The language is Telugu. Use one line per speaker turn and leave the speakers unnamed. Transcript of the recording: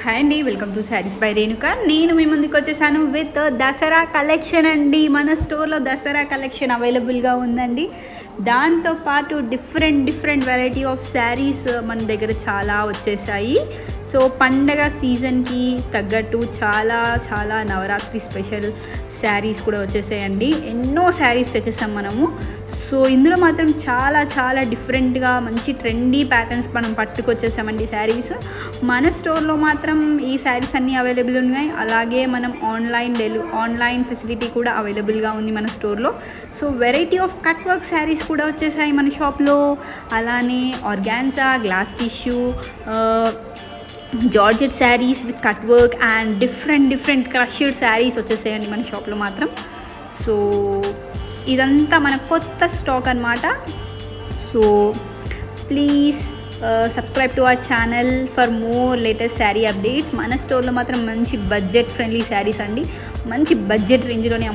హాయ్ అండి, welcome to saris by Renuka. నేను మీ ముందుకు వచ్చేసాను విత్ దసరా కలెక్షన్ అండి. మన స్టోర్లో దసరా కలెక్షన్ అవైలబుల్గా ఉందండి. దాంతోపాటు డిఫరెంట్ వెరైటీ ఆఫ్ శారీస్ మన దగ్గర చాలా వచ్చేసాయి. సో పండగ సీజన్కి తగ్గట్టు చాలా నవరాత్రి స్పెషల్ శారీస్ కూడా వచ్చేసాయండి. ఎన్నో శారీస్ తెచ్చేసాం మనము. సో ఇందులో మాత్రం చాలా డిఫరెంట్గా మంచి ట్రెండీ ప్యాటర్న్స్ మనం పట్టుకొచ్చేసామండి శారీస్. మన స్టోర్లో మాత్రం ఈ శారీస్ అన్నీ అవైలబుల్ ఉన్నాయి. అలాగే మనం ఆన్లైన్ ఫెసిలిటీ కూడా అవైలబుల్గా ఉంది మన స్టోర్లో. So variety of cut work saris కూడా వచ్చేసాయి మన షాప్లో. అలానే organza, glass tissue, georgette saris with cut work and different crushed saris వచ్చేసాయండి మన షాప్లో మాత్రం. సో ఇదంతా మన కొత్త స్టాక్ అన్నమాట. So please subscribe to our channel for more latest sari updates. మన స్టోర్లో మాత్రం మంచి బడ్జెట్ ఫ్రెండ్లీ శారీస్ అండి, మంచి బడ్జెట్ రేంజ్లోనే